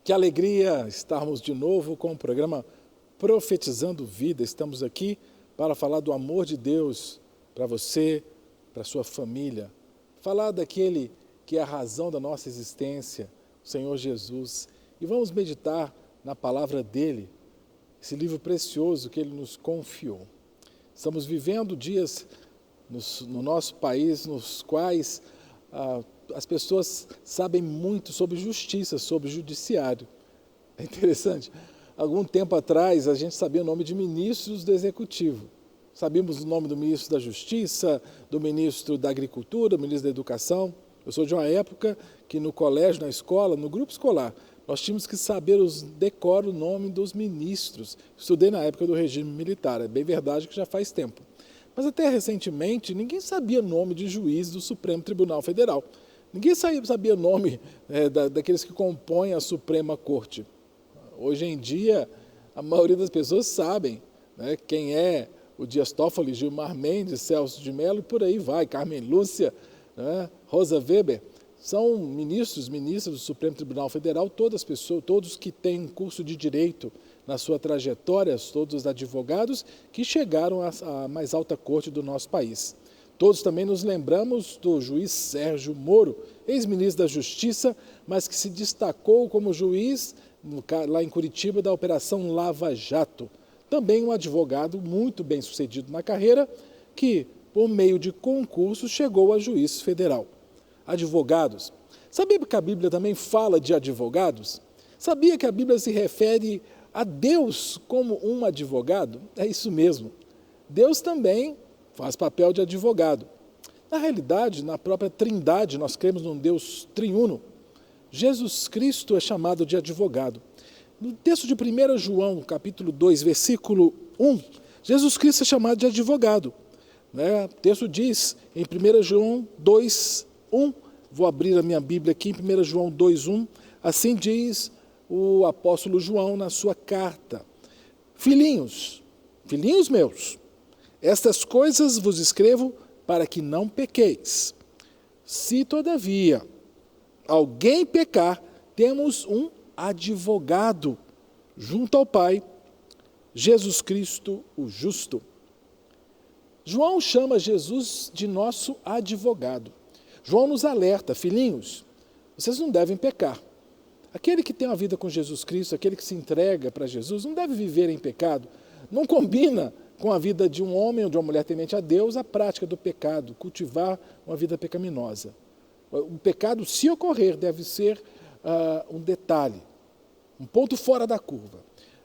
Que alegria estarmos de novo com o programa Profetizando Vida. Estamos aqui para falar do amor de Deus para você, para sua família. Falar daquele que é a razão da nossa existência, o Senhor Jesus. E vamos meditar na palavra dele, esse livro precioso que ele nos confiou. Estamos vivendo dias no nosso país nos quais as pessoas sabem muito sobre justiça, sobre judiciário. É interessante. Algum tempo atrás, a gente sabia o nome de ministros do Executivo. Sabíamos o nome do ministro da Justiça, do ministro da Agricultura, do ministro da Educação. Eu sou de uma época que no colégio, na escola, no grupo escolar, nós tínhamos que saber decorar o nome dos ministros. Estudei na época do regime militar, é bem verdade que já faz tempo. Mas até recentemente, ninguém sabia o nome de juiz do Supremo Tribunal Federal. Ninguém sabia o nome daqueles que compõem a Suprema Corte. Hoje em dia, a maioria das pessoas sabem, né, quem é o Dias Toffoli, Gilmar Mendes, Celso de Mello, e por aí vai, Carmen Lúcia, né, Rosa Weber. São ministras do Supremo Tribunal Federal, todos que têm um curso de direito na sua trajetória, todos os advogados que chegaram à mais alta corte do nosso país. Todos também nos lembramos do juiz Sérgio Moro, ex-ministro da Justiça, mas que se destacou como juiz lá em Curitiba da Operação Lava Jato. Também um advogado muito bem sucedido na carreira, que, por meio de concurso, chegou a juiz federal. Advogados. Sabia que a Bíblia também fala de advogados? Sabia que a Bíblia se refere a Deus como um advogado? É isso mesmo. Deus também faz papel de advogado. Na realidade, na própria Trindade, nós cremos num Deus triuno. Jesus Cristo é chamado de advogado. No texto de 1 João, capítulo 2, versículo 1, Jesus Cristo é chamado de advogado. O texto diz, em 1 João 2, 1, vou abrir a minha Bíblia aqui, em 1 João 2, 1, assim diz o apóstolo João na sua carta. Filhinhos meus, estas coisas vos escrevo para que não pequeis. Se, todavia, alguém pecar, temos um advogado junto ao Pai, Jesus Cristo, o justo. João chama Jesus de nosso advogado. João nos alerta, filhinhos, vocês não devem pecar. Aquele que tem uma vida com Jesus Cristo, aquele que se entrega para Jesus, não deve viver em pecado. Não combina com a vida de um homem ou de uma mulher temente a Deus a prática do pecado, cultivar uma vida pecaminosa. O pecado, se ocorrer, deve ser um detalhe, um ponto fora da curva.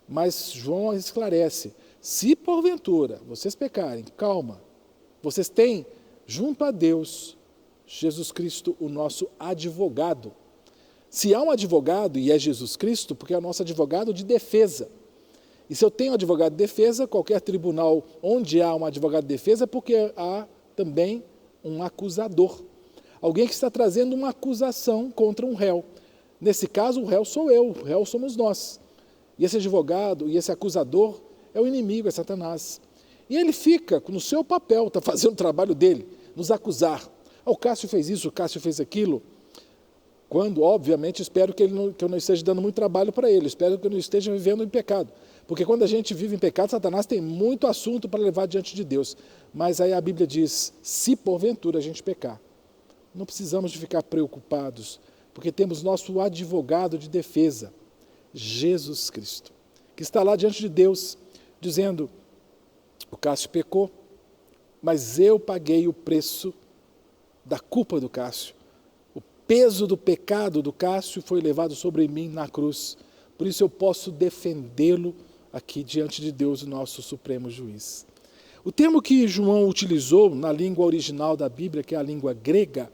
Mas João esclarece, se porventura vocês pecarem, calma, vocês têm junto a Deus, Jesus Cristo, o nosso advogado. Se há um advogado, e é Jesus Cristo, porque é o nosso advogado de defesa. E se eu tenho um advogado de defesa, qualquer tribunal onde há um advogado de defesa, é porque há também um acusador. Alguém que está trazendo uma acusação contra um réu. Nesse caso, o réu sou eu, o réu somos nós. E esse advogado e esse acusador é o inimigo, é Satanás. E ele fica no seu papel, está fazendo o trabalho dele, nos acusar. O Cássio fez isso, o Cássio fez aquilo. Quando, obviamente, espero que eu não esteja dando muito trabalho para ele, espero que eu não esteja vivendo em pecado. Porque quando a gente vive em pecado, Satanás tem muito assunto para levar diante de Deus. Mas aí a Bíblia diz, se porventura a gente pecar, não precisamos de ficar preocupados, porque temos nosso advogado de defesa, Jesus Cristo, que está lá diante de Deus, dizendo, o Cássio pecou, mas eu paguei o preço da culpa do Cássio. O peso do pecado do Cássio foi levado sobre mim na cruz. Por isso eu posso defendê-lo aqui diante de Deus, o nosso Supremo Juiz. O termo que João utilizou na língua original da Bíblia, que é a língua grega,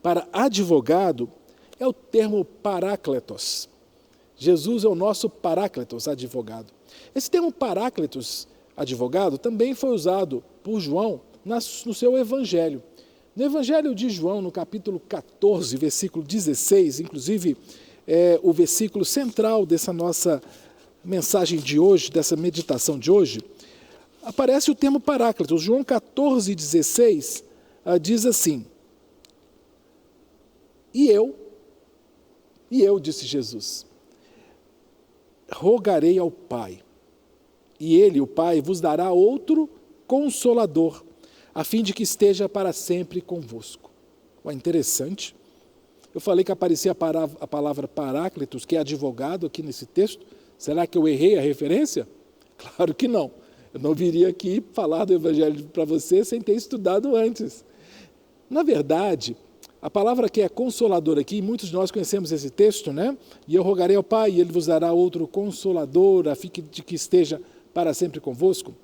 para advogado, é o termo parácletos. Jesus é o nosso parácletos, advogado. Esse termo parácletos, advogado, também foi usado por João no seu evangelho. No evangelho de João, no capítulo 14, versículo 16, inclusive é o versículo central dessa nossa mensagem de hoje, dessa meditação de hoje, aparece o termo paráclitos. João 14, 16 diz assim, e eu, disse Jesus, rogarei ao Pai, e ele, o Pai, vos dará outro Consolador, a fim de que esteja para sempre convosco. Interessante. Eu falei que aparecia a palavra Paráclitos, que é advogado aqui nesse texto. Será que eu errei a referência? Claro que não. Eu não viria aqui falar do Evangelho para você sem ter estudado antes. Na verdade, a palavra que é Consolador aqui, muitos de nós conhecemos esse texto, né? E eu rogarei ao Pai, e ele vos dará outro Consolador, a fim de que esteja para sempre convosco.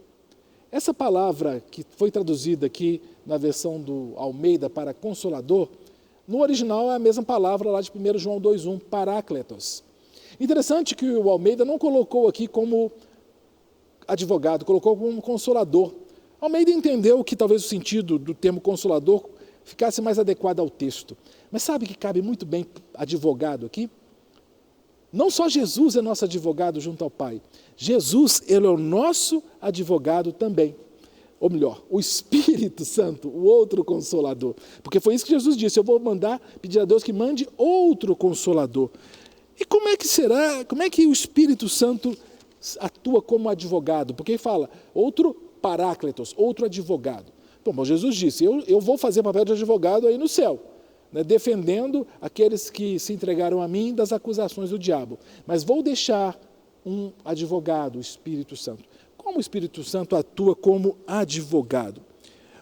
Essa palavra que foi traduzida aqui na versão do Almeida para Consolador, no original é a mesma palavra lá de 1 João 2,1, Parácletos. Interessante que o Almeida não colocou aqui como advogado, colocou como consolador. Almeida entendeu que talvez o sentido do termo consolador ficasse mais adequado ao texto. Mas sabe que cabe muito bem advogado aqui? Não só Jesus é nosso advogado junto ao Pai. Jesus, ele é o nosso advogado também. Ou melhor, o Espírito Santo, o outro Consolador. Porque foi isso que Jesus disse, eu vou pedir a Deus que mande outro Consolador. E como é que será, como é que o Espírito Santo atua como advogado? Porque ele fala, outro Paráclitos, outro advogado. Bom, Jesus disse, eu vou fazer papel de advogado aí no céu, né, defendendo aqueles que se entregaram a mim das acusações do diabo. Mas vou deixar um advogado, o Espírito Santo. Como o Espírito Santo atua como advogado?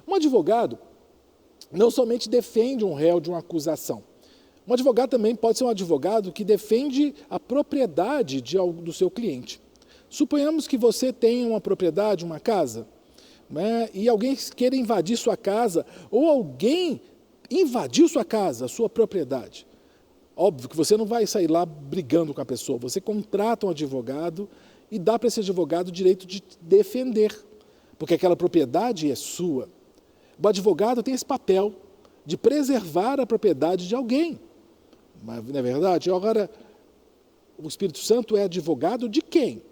Um advogado não somente defende um réu de uma acusação. Um advogado também pode ser um advogado que defende a propriedade do seu cliente. Suponhamos que você tem uma propriedade, uma casa, né, e alguém queira invadir sua casa, ou alguém invadiu sua casa, sua propriedade. Óbvio que você não vai sair lá brigando com a pessoa, você contrata um advogado e dá para esse advogado o direito de defender, porque aquela propriedade é sua. O advogado tem esse papel de preservar a propriedade de alguém. Mas não é verdade? Agora, o Espírito Santo é advogado de quem?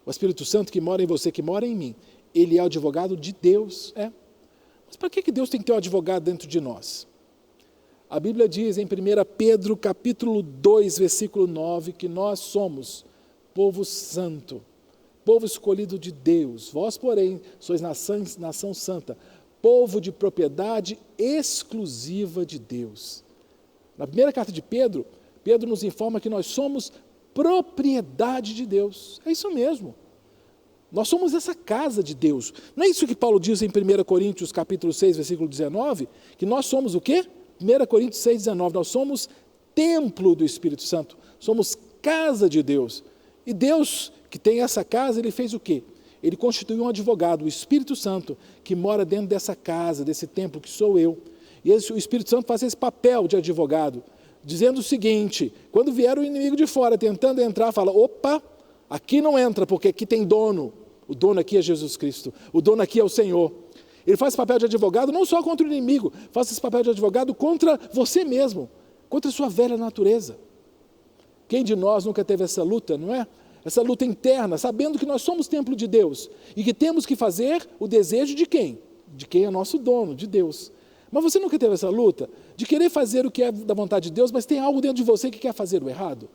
O Espírito Santo que mora em você, que mora em mim. Ele é o advogado de Deus. Mas para que Deus tem que ter um advogado dentro de nós? A Bíblia diz em 1 Pedro capítulo 2, versículo 9, que nós somos povo santo, povo escolhido de Deus. Vós, porém, sois nação santa, povo de propriedade exclusiva de Deus. Na primeira carta de Pedro, Pedro nos informa que nós somos propriedade de Deus. É isso mesmo. Nós somos essa casa de Deus. Não é isso que Paulo diz em 1 Coríntios capítulo 6, versículo 19? Que nós somos o quê? 1 Coríntios 6, 19. Nós somos templo do Espírito Santo. Somos casa de Deus. E Deus, que tem essa casa, ele fez o quê? Ele constituiu um advogado, o Espírito Santo, que mora dentro dessa casa, desse templo que sou eu. E o Espírito Santo faz esse papel de advogado, dizendo o seguinte, quando vier o inimigo de fora tentando entrar, fala, opa, aqui não entra, porque aqui tem dono. O dono aqui é Jesus Cristo. O dono aqui é o Senhor. Ele faz esse papel de advogado não só contra o inimigo, faz esse papel de advogado contra você mesmo, contra a sua velha natureza. Quem de nós nunca teve essa luta, não é? Essa luta interna, sabendo que nós somos templo de Deus e que temos que fazer o desejo de quem? De quem é nosso dono, de Deus. Mas você nunca teve essa luta de querer fazer o que é da vontade de Deus, mas tem algo dentro de você que quer fazer o errado?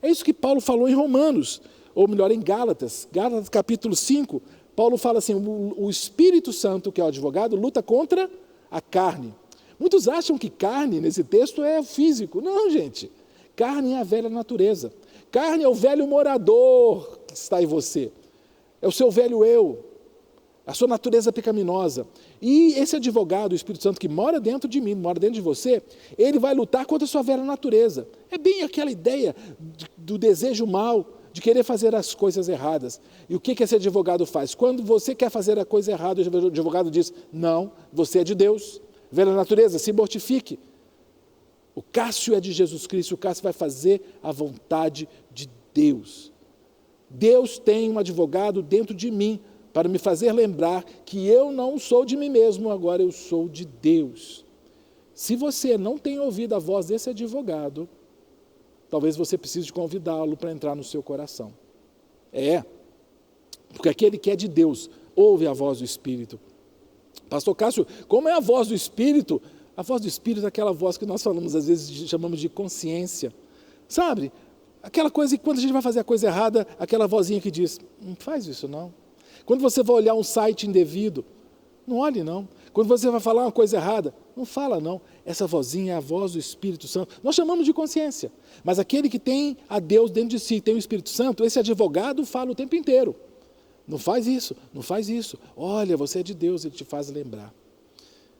É isso que Paulo falou em Romanos, ou melhor, em Gálatas. Gálatas capítulo 5, Paulo fala assim, o Espírito Santo, que é o advogado, luta contra a carne. Muitos acham que carne, nesse texto, é físico. Não, gente. Carne é a velha natureza. Carne é o velho morador que está em você. É o seu velho eu. A sua natureza pecaminosa. E esse advogado, o Espírito Santo, que mora dentro de mim, mora dentro de você, ele vai lutar contra a sua velha natureza. É bem aquela ideia do desejo mau, de querer fazer as coisas erradas. E o que esse advogado faz? Quando você quer fazer a coisa errada, o advogado diz, não, você é de Deus. Velha natureza, se mortifique. O Cássio é de Jesus Cristo, o Cássio vai fazer a vontade de Deus. Deus tem um advogado dentro de mim, para me fazer lembrar que eu não sou de mim mesmo, agora eu sou de Deus. Se você não tem ouvido a voz desse advogado, talvez você precise convidá-lo para entrar no seu coração. Porque aquele que é de Deus, ouve a voz do Espírito. Pastor Cássio, como é a voz do Espírito? A voz do Espírito é aquela voz que nós falamos, às vezes chamamos de consciência. Sabe? Aquela coisa que quando a gente vai fazer a coisa errada, aquela vozinha que diz, não faz isso não. Quando você vai olhar um site indevido, não olhe não. Quando você vai falar uma coisa errada, não fala não. Essa vozinha é a voz do Espírito Santo. Nós chamamos de consciência. Mas aquele que tem a Deus dentro de si, tem o Espírito Santo, esse advogado fala o tempo inteiro. Não faz isso, não faz isso. Olha, você é de Deus, ele te faz lembrar.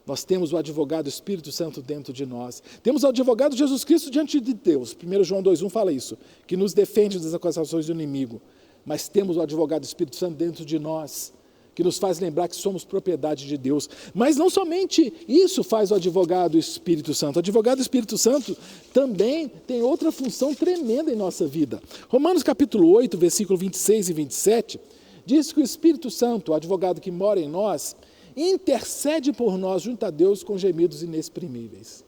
Nós temos o advogado Espírito Santo dentro de nós. Temos o advogado Jesus Cristo diante de Deus. 1 João 2,1 fala isso, que nos defende das acusações do inimigo. Mas temos o advogado Espírito Santo dentro de nós, que nos faz lembrar que somos propriedade de Deus. Mas não somente isso faz o advogado Espírito Santo. O advogado Espírito Santo também tem outra função tremenda em nossa vida. Romanos capítulo 8, versículo 26 e 27, diz que o Espírito Santo, o advogado que mora em nós, intercede por nós junto a Deus com gemidos inexprimíveis.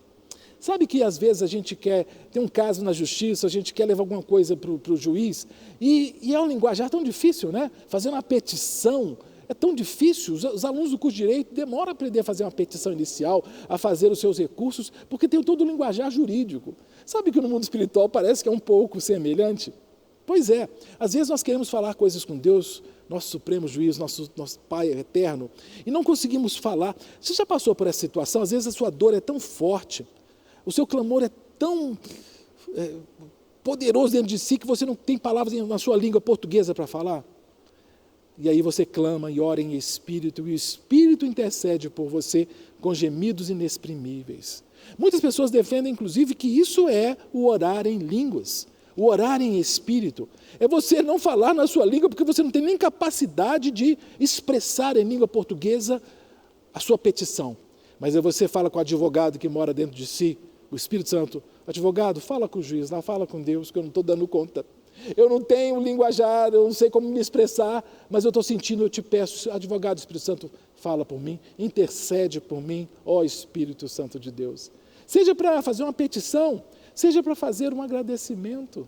Sabe que às vezes a gente quer ter um caso na justiça, a gente quer levar alguma coisa para o juiz, e é um linguajar tão difícil, né? Fazer uma petição é tão difícil. Os alunos do curso de Direito demoram a aprender a fazer uma petição inicial, a fazer os seus recursos, porque tem todo o linguajar jurídico. Sabe que no mundo espiritual parece que é um pouco semelhante? Pois é, às vezes nós queremos falar coisas com Deus, nosso supremo juiz, nosso Pai eterno, e não conseguimos falar. Você já passou por essa situação? Às vezes a sua dor é tão forte, o seu clamor é tão poderoso dentro de si, que você não tem palavras na sua língua portuguesa para falar. E aí você clama e ora em espírito, e o Espírito intercede por você com gemidos inexprimíveis. Muitas pessoas defendem, inclusive, que isso é o orar em línguas. O orar em espírito é você não falar na sua língua, porque você não tem nem capacidade de expressar em língua portuguesa a sua petição. Mas aí você fala com o advogado que mora dentro de si, o Espírito Santo. Advogado, fala com o juiz lá, fala com Deus, que eu não estou dando conta. Eu não tenho linguajar, eu não sei como me expressar, mas eu estou sentindo, eu te peço, advogado, Espírito Santo, fala por mim, intercede por mim, ó Espírito Santo de Deus. Seja para fazer uma petição, seja para fazer um agradecimento,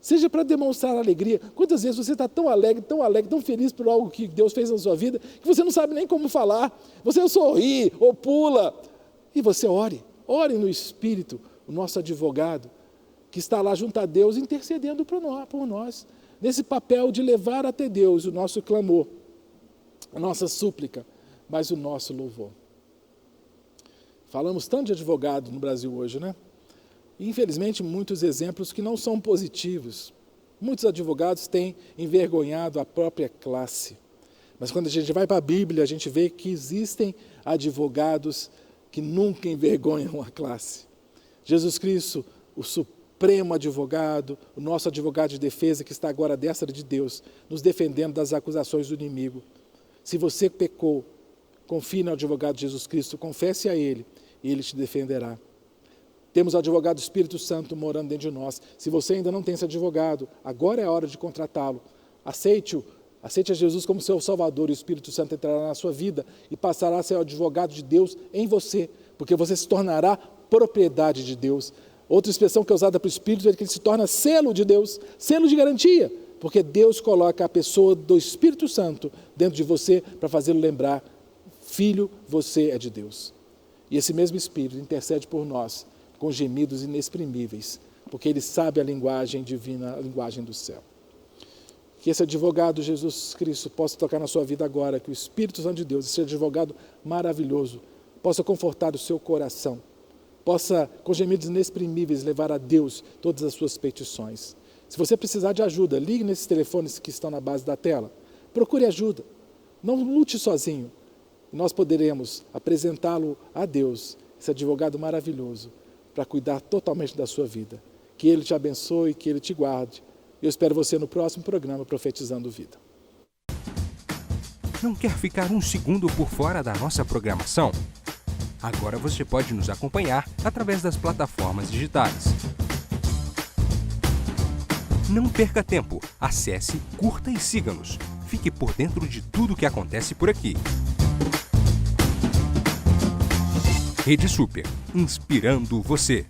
seja para demonstrar alegria. Quantas vezes você está tão alegre, tão feliz por algo que Deus fez na sua vida, que você não sabe nem como falar, você sorri ou pula, e você ore no Espírito, o nosso advogado, que está lá junto a Deus, intercedendo por nós, nesse papel de levar até Deus o nosso clamor, a nossa súplica, mas o nosso louvor. Falamos tanto de advogado no Brasil hoje, né? E, infelizmente, muitos exemplos que não são positivos. Muitos advogados têm envergonhado a própria classe. Mas quando a gente vai para a Bíblia, a gente vê que existem advogados que nunca envergonham a classe. Jesus Cristo, o supremo advogado, o nosso advogado de defesa, que está agora à destra de Deus, nos defendendo das acusações do inimigo. Se você pecou, confie no advogado Jesus Cristo, confesse a Ele, e Ele te defenderá. Temos o advogado Espírito Santo morando dentro de nós. Se você ainda não tem esse advogado, agora é a hora de contratá-lo. Aceite-o, aceite a Jesus como seu Salvador, e o Espírito Santo entrará na sua vida e passará a ser o advogado de Deus em você, porque você se tornará propriedade de Deus. Outra expressão que é usada para o Espírito é que ele se torna selo de Deus, selo de garantia, porque Deus coloca a pessoa do Espírito Santo dentro de você para fazê-lo lembrar, filho, você é de Deus. E esse mesmo Espírito intercede por nós com gemidos inexprimíveis, porque ele sabe a linguagem divina, a linguagem do céu. Que esse advogado Jesus Cristo possa tocar na sua vida agora, que o Espírito Santo de Deus, esse advogado maravilhoso, possa confortar o seu coração, possa, com gemidos inexprimíveis, levar a Deus todas as suas petições. Se você precisar de ajuda, ligue nesses telefones que estão na base da tela. Procure ajuda. Não lute sozinho. Nós poderemos apresentá-lo a Deus, esse advogado maravilhoso, para cuidar totalmente da sua vida. Que Ele te abençoe, que Ele te guarde. Eu espero você no próximo programa Profetizando Vida. Não quer ficar um segundo por fora da nossa programação? Agora você pode nos acompanhar através das plataformas digitais. Não perca tempo. Acesse, curta e siga-nos. Fique por dentro de tudo o que acontece por aqui. Rede Super, inspirando você.